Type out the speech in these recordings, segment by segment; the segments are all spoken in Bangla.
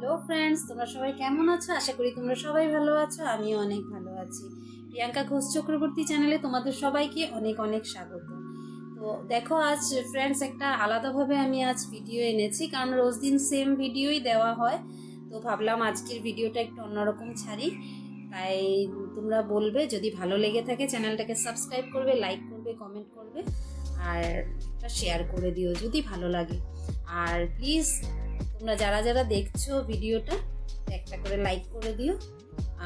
হ্যালো ফ্রেন্ডস, তোমরা সবাই কেমন আছো? আশা করি তোমরা সবাই ভালো আছো। আমিও অনেক ভালো আছি। প্রিয়াঙ্কা ঘোষ চক্রবর্তী চ্যানেলে তোমাদের সবাইকে অনেক অনেক স্বাগত। তো দেখো, আজ ফ্রেন্ডস একটা আলাদাভাবে আমি আজ ভিডিও এনেছি, কারণ রোজ দিন সেম ভিডিওই দেওয়া হয়। তো ভাবলাম আজকের ভিডিওটা একটু অন্যরকম ছাড়ি। তাই তোমরা বলবে, যদি ভালো লেগে থাকে চ্যানেলটাকে সাবস্ক্রাইব করবে, লাইক করবে, কমেন্ট করবে, আর একটা শেয়ার করে দিও যদি ভালো লাগে। আর প্লিজ তোমরা যারা যারা দেখছো ভিডিওটা, একটা করে লাইক করে দিও।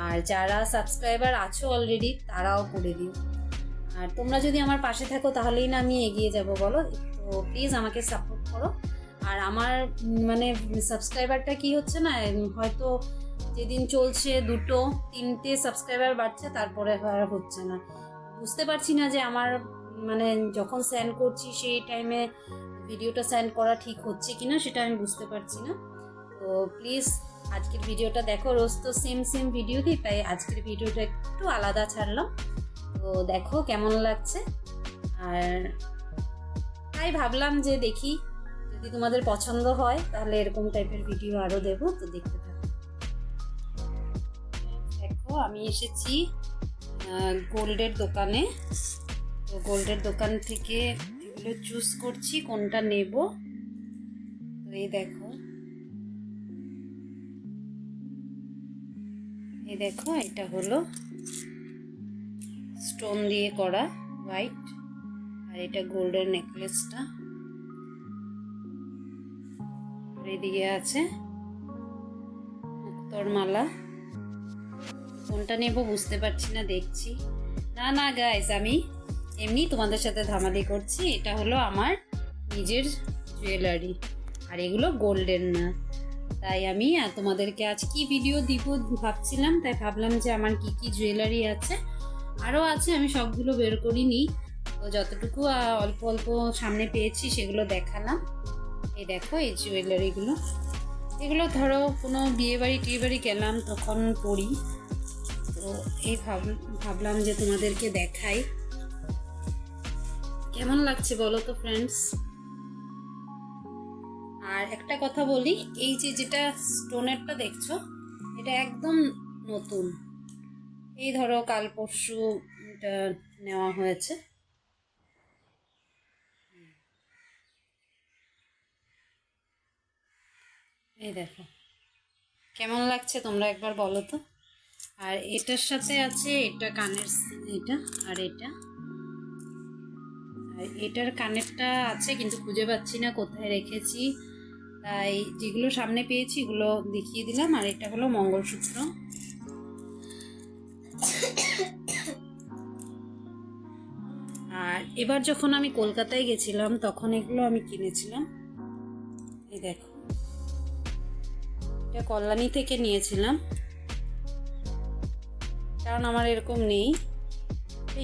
আর যারা সাবস্ক্রাইবার আছো অলরেডি তারাও করে দিও। আর তোমরা যদি আমার পাশে থাকো তাহলেই না আমি এগিয়ে যাব, বলো? তো প্লিজ আমাকে সাপোর্ট করো। আর আমার মানে সাবস্ক্রাইবারটা কি হচ্ছে না, হয়তো যেদিন চলছে 2-3টে সাবস্ক্রাইবার বাড়ছে, তারপরে আর হচ্ছে না। বুঝতে পারছি না যে আমার মানে যখন সেন্ড করছি সেই টাইমে ভিডিওটা সেন্ড করা ঠিক হচ্ছে কিনা, সেটা আমি বুঝতে পারছি না। তো প্লিজ আজকের ভিডিওটা দেখো। রোজ তো সেম ভিডিও দিই, তাই আজকের ভিডিওটা একটু আলাদা ছাড়লাম। তো দেখো কেমন লাগছে। আর তাই ভাবলাম যে দেখি, যদি তোমাদের পছন্দ হয় তাহলে এরকম টাইপের ভিডিও আরও দেবো। তো দেখতে থাকো। দেখো, আমি এসেছি গোল্ডের দোকানে। তো গোল্ডের দোকান থেকে এগুলো চুজ করছি কোনটা নেব। তো এই দেখো, এটা হলো স্টোন দিয়ে করা হোয়াইট, আর এটা গোল্ডের নেকলেসটা। আর এদিকে আছে মুক্তোর মালা। কোনটা নেব বুঝতে পারছি না, দেখছি। না গাইস, আমি এমনি তোমাদের সাথে ধামালি করছি। এটা হলো আমার নিজের জুয়েলারি, আর এগুলো গোল্ডের না। তাই আমি তোমাদেরকে আজ কি ভিডিও দিব ভাবছিলাম, তাই ভাবলাম যে আমার কি কি জুয়েলারি আছে। আরও আছে, আমি সবগুলো বের করিনি। তো যতটুকু অল্প অল্প সামনে পেয়েছি সেগুলো দেখালাম। এই দেখো, এই জুয়েলারিগুলো, এগুলো ধরো কোনো বিয়েবাড়ি গেলাম তখন পরি। তো এই ভাবলাম যে তোমাদেরকে দেখাই। কেমন লাগছে বলো তো ফ্রেন্ডস? আর একটা কথা বলি, এই যে যেটা স্টোনেরটা দেখছো, এটা একদম নতুন। এই ধরো কাল পরশু এটা নেওয়া হয়েছে। এই দেখো কেমন লাগছে, তোমরা একবার বলো তো। আর এটার সাথে আছে এটা কানের, এটা আর এটার কানেরটা আছে, কিন্তু খুঁজে পাচ্ছি না কোথায় রেখেছি। তাই যেগুলো সামনে পেয়েছি এগুলো দেখিয়ে দিলাম। আর এটা হলো মঙ্গলসূত্র। আর এবার যখন আমি কলকাতায় গেছিলাম তখন এগুলো আমি কিনেছিলাম। এই দেখো, এটা কল্যাণী থেকে নিয়েছিলাম, কারণ আমার এরকম নেই।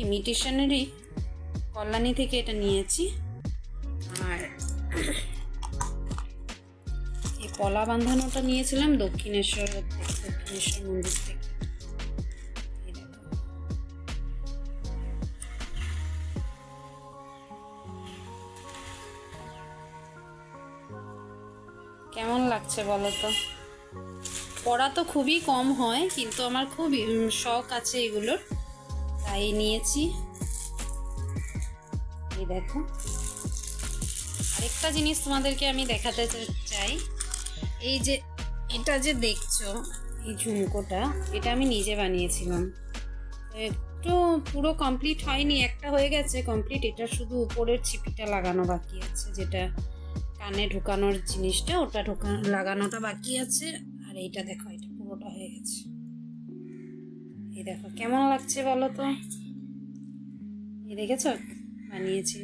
ইমিটেশনেরই, কল্যাণী থেকে এটা নিয়েছি। আর এই পলা বাঁধানোটা নিয়েছিলাম দক্ষিণেশ্বর মন্দির থেকে। কেমন লাগছে বলো তো? পড়া তো খুবই কম হয়, কিন্তু আমার খুব শখ আছে এগুলোর, তাই নিয়েছি। এই দেখো, আরেকটা জিনিস তোমাদেরকে আমি দেখাতে চাই। এই যে এটা যে দেখছো, এই ঝুমকোটা, এটা আমি নিজে বানিয়েছিলাম। একটু পুরো কমপ্লিট হয়নি, একটা হয়ে গেছে কমপ্লিট। এটা শুধু উপরের ছিপিটা লাগানো বাকি আছে, যেটা কানে ঢোকানোর জিনিসটা, ওটা লাগানোটা বাকি আছে। আর এইটা দেখো, এটা পুরোটা হয়ে গেছে। এই দেখো কেমন লাগছে বলো তো? এই দেখেছো, বানিয়েছি,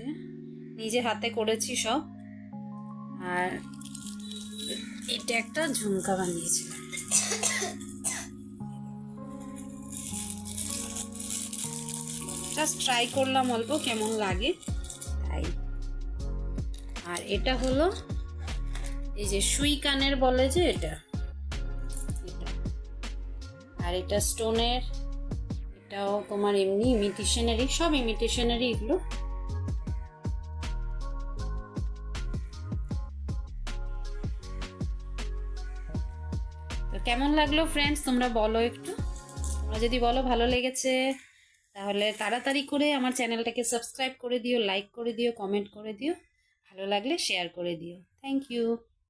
নিজে হাতে করেছি সব। আর এটা একটা ঝুমকা বানিয়েছিলাম। জাস্ট ট্রাই করলাম অল্প, কেমন লাগে তাই। আর এটা হলো এই যে সুই কানের বলে যে, এটা। আর এটা স্টোনের, এটাও তোমার এমনি ইমিটেশনেরই, সব ইমিটেশনেরই এগুলো। কেমন লাগলো ফ্রেন্ডস তোমরা বলো একটু। তোমরা যদি বলো ভালো লেগেছে তাহলে তাড়াতাড়ি করে আমার চ্যানেলটাকে সাবস্ক্রাইব করে দিও, লাইক করে দিও, কমেন্ট করে দিও, ভালো লাগলে শেয়ার করে দিও। Thank you.